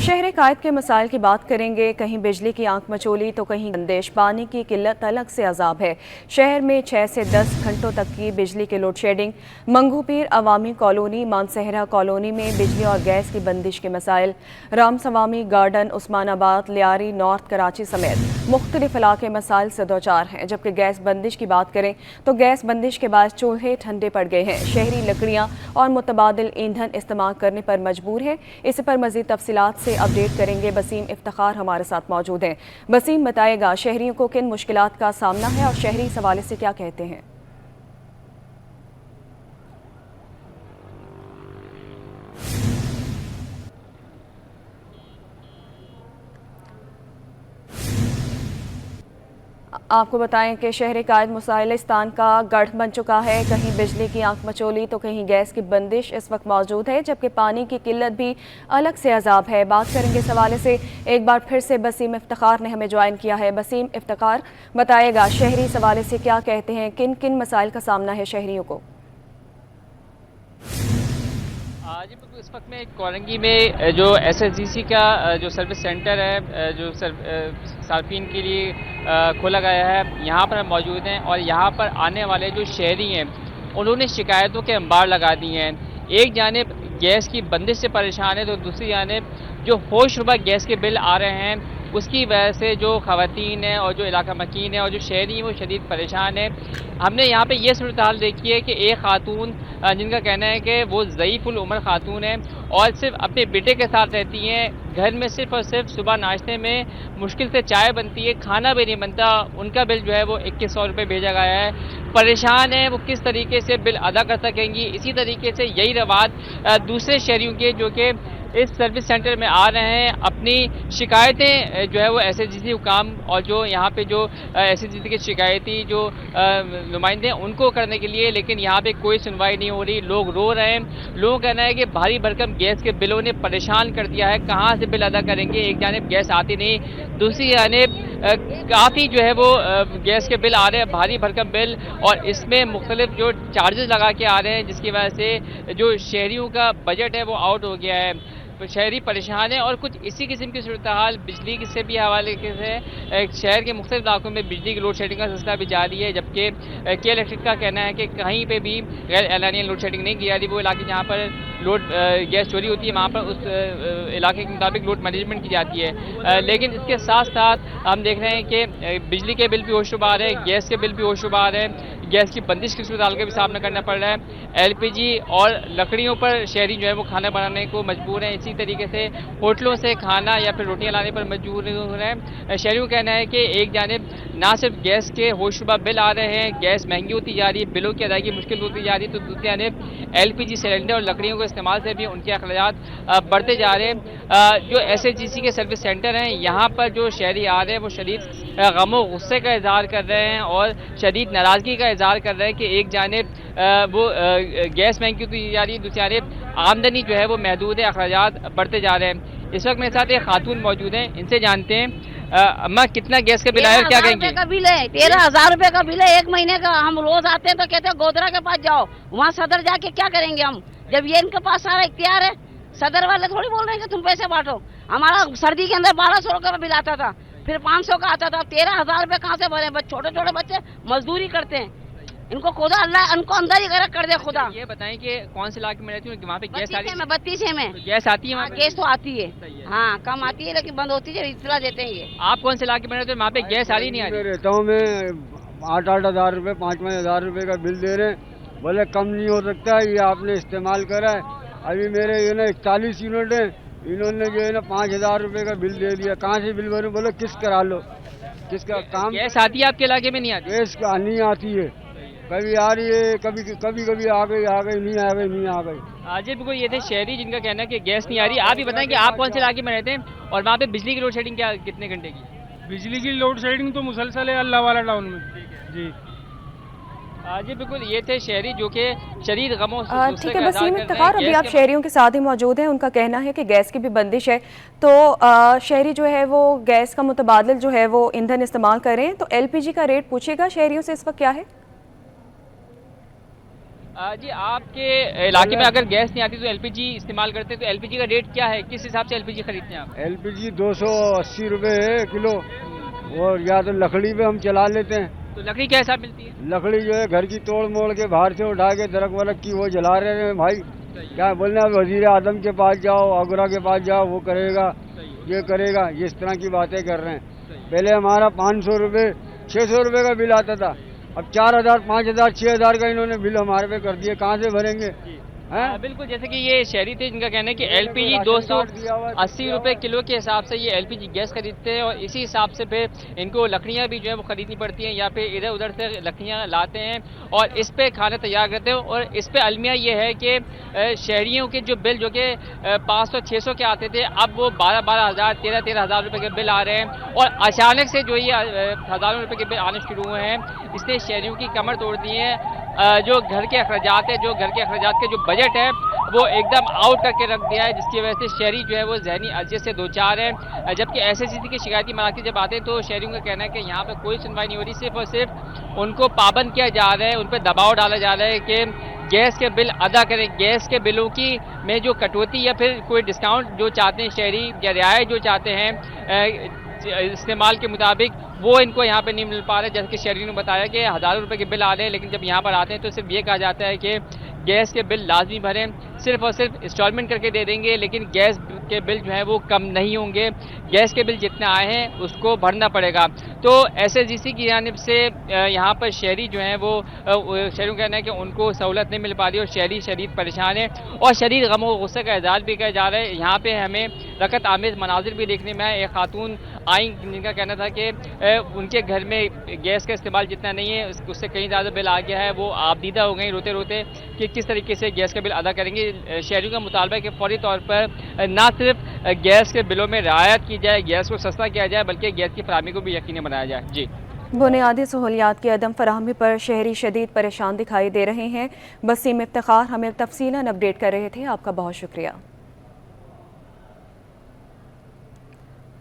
शहर कायद के मसाइल की बात करेंगे। कहीं बिजली की आंख मचोली तो कहीं बंदिश, पानी की किल्लत अलग से अजाब है। शहर में 6 से 10 घंटों तक की बिजली के लोड शेडिंग। मंगू पीर अवामी कॉलोनी, मानसहरा कॉलोनी में बिजली और गैस की बंदिश के मसाइल। राम सवामी गार्डन, उस्मानाबाद, लियारी, नॉर्थ कराची समेत मुख्तलिफ इलाके मसाइल से दो चार हैं। जबकि गैस बंदिश की बात करें तो गैस बंदिश के बाद चूल्हे ठंडे पड़ गए हैं। शहरी लकड़ियाँ और मुतबादिल ईंधन इस्तेमाल करने पर मजबूर है। इस पर मजीद तफसीलात से अपडेट करेंगे। बसीम इफ्तिखार हमारे साथ मौजूद हैं। बसीम, बताएगा शहरियों को किन मुश्किलात का सामना है और शहरी इस हवाले से क्या कहते हैं? आपको बताएं कि शहर कायद मुसाइलिस्तान का गढ़ बन चुका है। कहीं बिजली की आंख मचोली तो कहीं गैस की बंदिश इस वक्त मौजूद है, जबकि पानी की किल्लत भी अलग से अजाब है। बात करेंगे इस हवाले से। एक बार फिर से बसीम इफ्तिखार ने हमें ज्वाइन किया है। बसीम इफ्तिखार, बताएगा शहरी इस हवाले से क्या कहते हैं, किन किन मसाइल का सामना है शहरियों को? जी बिल्कुल, इस वक्त में कोरंगी में जो SSGC का जो सर्विस सेंटर है, जो सार्फिन के लिए खोला गया है, यहाँ पर हम मौजूद हैं। और यहाँ पर आने वाले जो शहरी हैं उन्होंने शिकायतों के अंबार लगा दिए हैं। एक जानिब गैस की बंदिश से परेशान है तो दूसरी जानिब जो होशरुबा गैस के बिल आ रहे हैं उसकी वजह से जो ख़वातीन है और जो इलाका मकीन है और जो शहरी हैं वो शदीद परेशान है। हमने यहाँ पे ये सूरत हाल देखी है कि एक खातून जिनका कहना है कि वो ज़ईफ़ुल उम्र खातून है और सिर्फ अपने बेटे के साथ रहती हैं। घर में सिर्फ और सिर्फ सुबह नाश्ते में मुश्किल से चाय बनती है, खाना भी नहीं बनता। उनका बिल जो है वो 2100 रुपये भेजा गया है। परेशान है वो किस तरीके से बिल अदा कर सकेंगी। इसी तरीके से यही रवाज दूसरे शहरियों के जो कि इस सर्विस सेंटर में आ रहे हैं, अपनी शिकायतें जो है वो SSGC हुकाम और जो यहाँ पे जो SSGC के शिकायती जो नुमाइंदे हैं उनको करने के लिए, लेकिन यहाँ पे कोई सुनवाई नहीं हो रही। लोग रो रहे हैं। लोगों का कहना है कि भारी भरकम गैस के बिलों ने परेशान कर दिया है। कहाँ से बिल अदा करेंगे? एक जानिब गैस आती नहीं, दूसरी जानिब काफ़ी जो है वो गैस के बिल आ रहे हैं, भारी भरकम बिल, और इसमें मुख्तलिफ जो चार्जेस लगा के आ रहे हैं जिसकी वजह से जो शहरियों का बजट है वो आउट हो गया है। शहरी परेशान है और कुछ इसी किस्म की सूरत हाल बिजली से भी हवाले से शहर के मुख्तलिफ इलाकों में बिजली की लोड शेडिंग का सिलसिला भी जारी है। जबकि के इलेक्ट्रिक का कहना है कि कहीं पे भी गैर एलानिया लोड शेडिंग नहीं की जा रही। वो इलाके जहाँ पर लोड गैस चोरी होती है वहाँ पर उस इलाके के मुताबिक लोड मैनेजमेंट की जाती है। लेकिन इसके साथ साथ हम देख रहे हैं कि बिजली के बिल भी होशरुबा आ रहे हैं, गैस के बिल भी होशरुबा आ रहे हैं। गैस की बंदिश की सूरत हाल का भी सामना करना पड़ रहा है। LPG और लकड़ियों पर शहरी जो है वो खाना बनाने को मजबूर हैं। इसी तरीके से होटलों से खाना या फिर रोटियां लाने पर मजबूर हो रहे हैं। शहरियों का कहना है कि एक जानिब ना सिर्फ गैस के होशरुबा बिल आ रहे हैं, गैस महंगी होती जा रही है, बिलों की अदायगी मुश्किल होती जा रही है, तो दूसरी जानिब LPG सिलेंडर और लकड़ियों के इस्तेमाल से भी उनके अखराजात बढ़ते जा रहे हैं। जो SSGC के सर्विस सेंटर हैं यहाँ पर जो शहरी आ रहे हैं वो शदीद गमो गुस्से का इजहार कर रहे हैं और शदीद नाराज़गी का इजहार कर रहे हैं कि एक जानिब वो गैस महंगी होती जा रही है, दूसरी जानिब आमदनी जो है वो महदूद है, अखराजात बढ़ते जा रहे हैं। इस वक्त मेरे साथ एक खातून मौजूद हैं, इनसे जानते हैं। अम्मा, कितना गैस का बिल आया और क्या कहेंगे? का बिल है 13,000 रुपए का बिल है, एक महीने का। हम रोज आते हैं तो कहते हैं गोदरा के पास जाओ, वहाँ सदर जाके क्या करेंगे हम, जब ये इनके पास सारा इख्तियार है। सदर वाले थोड़ी बोल रहे हैं कि तुम पैसे बांटो। हमारा सर्दी के अंदर 1200 रुपये का बिल आता था, फिर 500 का आता था। 13,000 रुपये कहाँ से भरे? छोटे छोटे बच्चे मजदूरी करते हैं, इनको खुदा अल्लाह उनको अंदर ही गर्क कर दे खुदा। ये बताएं कि कौन से इलाके में रहती हूँ, वहाँ पे गैस आ रही है? 32 में तो गैस आती है वहाँ पे? गैस तो आती है, हाँ कम आती है लेकिन बंद होती है, इतला देते हैं ये। आप कौन से इलाके में रहते हैं, वहाँ पे गैस आ रही नहीं आ रही? रहता हूँ मैं, 8-8 हज़ार रुपये 5-5 हज़ार रुपये का बिल दे रहे हैं। बोले कम नहीं हो सकता, ये आपने इस्तेमाल करा है। अभी मेरे ये ना 41 यूनिट है, इन्होंने जो है ना 5,000 रुपये का बिल दे दिया। कहाँ से बिल भरूं? बोले किस्त करा लो, किसका काम। गैस आती है आपके इलाके में? नहीं आती? गैस नहीं आती है, कभी आ रही है, कभी कभी आ गई, नहीं आ गई, नहीं आ गई। आज बिल्कुल ये थे शहरी जिनका कहना है कि गैस नहीं आ रही। आप ही बताएं कि आप कौन से इलाके में रहते हैं और वहाँ पे बिजली की लोड शेडिंग क्या कितने घंटे की? बिजली की लोड शेडिंग तो मुसलसल है अल्लाह वाला टाउन में जी। जी बिल्कुल, ये थे शहरी जो कि शदीद गमों ठीक है बसीम इफ्तिखार, अभी आप शहरियों के साथ ही मौजूद हैं। उनका कहना है कि गैस की भी बंदिश है, तो शहरी जो है वो गैस का मुतबादिल जो है वो ईंधन इस्तेमाल करें, तो LPG का रेट पूछेगा शहरियों से इस वक्त क्या है? जी आपके इलाके में अगर गैस नहीं आती तो एलपीजी इस्तेमाल करते हैं, तो एलपीजी का रेट क्या है, किस हिसाब से एलपीजी खरीदते हैं आप? LPG 280 रुपये है किलो, और या तो लकड़ी पे हम चला लेते हैं। तो लकड़ी क्या हिसाब मिलती है? लकड़ी जो है घर की तोड़ मोड़ के बाहर से उठा के दरक वरक की वो जला रहे हैं भाई। क्या बोलना, वजीर आजम के पास जाओ, आगरा के पास जाओ, वो करेगा, ये करेगा, ये इस तरह की बातें कर रहे हैं। पहले हमारा 500 रुपये 600 रुपये का बिल आता था, अब 4000 5000 6000 का इन्होंने बिल हमारे पे कर दिए, कहाँ से भरेंगे हैं? बिल्कुल, जैसे कि ये शहरी थे जिनका कहना है कि एलपीजी 280 रुपए किलो के हिसाब से ये एलपीजी गैस खरीदते हैं, और इसी हिसाब से फिर इनको लकड़ियां भी जो है वो खरीदनी पड़ती हैं, या फिर इधर उधर से लकड़ियां लाते हैं और इस पे खाना तैयार करते हैं। और इस पे अलमिया ये है कि शहरियों के जो बिल जो कि 500-600 के आते थे, अब वो 12,000 13,000 रुपए के बिल आ रहे हैं, और अचानक से जो ये हज़ारों रुपए के बिल आने शुरू हुए हैं, इसने शहरियों की कमर तोड़ दी है। जो घर के अखराजात है, जो घर के अखराजात के जो बजट है वो एकदम आउट करके रख दिया है, जिसकी वजह से शहरी जो है वो ज़हनी अजियत से दो चार है। जबकि एसएससीसी के शिकायती मराकज़ जब आते हैं तो शहरियों का कहना है कि यहाँ पर कोई सुनवाई नहीं हो रही, सिर्फ और सिर्फ उनको पाबंद किया जा रहा है, उन पर दबाव डाला जा रहा है कि गैस के बिल अदा करें। गैस के बिलों की में जो कटौती या फिर कोई डिस्काउंट जो चाहते हैं शहरी, या रियायत जो चाहते हैं इस्तेमाल के मुताबिक, वो इनको यहाँ पे नहीं मिल पा रहा है। जैसे कि शहरियों ने बताया कि हज़ारों रुपए के बिल आ रहे हैं, लेकिन जब यहाँ पर आते हैं तो सिर्फ ये कहा जाता है कि गैस के बिल लाजमी भरें, सिर्फ और सिर्फ इंस्टॉलमेंट करके दे देंगे, लेकिन गैस के बिल जो है वो कम नहीं होंगे, गैस के बिल जितने आए हैं उसको भरना पड़ेगा। तो एसएसजीसी की जानिब से यहाँ पर शहरी जो हैं वो शहरियों का कहना है कि उनको सहूलत नहीं मिल पा रही, और शहरी शदीद परेशान है, और शदीद गम और गुस्से का इज़हार भी किया जा रहा है। यहाँ पे हमें रकत आमेज़ मनाजिर भी देखने में आए। एक खातून आई जिनका कहना था कि उनके घर में गैस का इस्तेमाल जितना नहीं है उससे कहीं ज़्यादा बिल आ गया है, वो आपदीदा हो गई रोते रोते कि किस तरीके से गैस का बिल अदा करेंगे। शहरियों का मुतालबा है कि फौरी तौर पर ना सिर्फ गैस के बिलों में रियायत की जाए, गैस को सस्ता किया जाए, बल्कि गैस की फराहमी को भी यकीनी बनाया जाए। जी, बुनियादी सहूलियात की अदम फराहमी पर शहरी शदीद परेशान दिखाई दे रहे हैं। बसीम इफ्तिखार हमें तफसीलन अपडेट कर रहे थे, आपका बहुत शुक्रिया।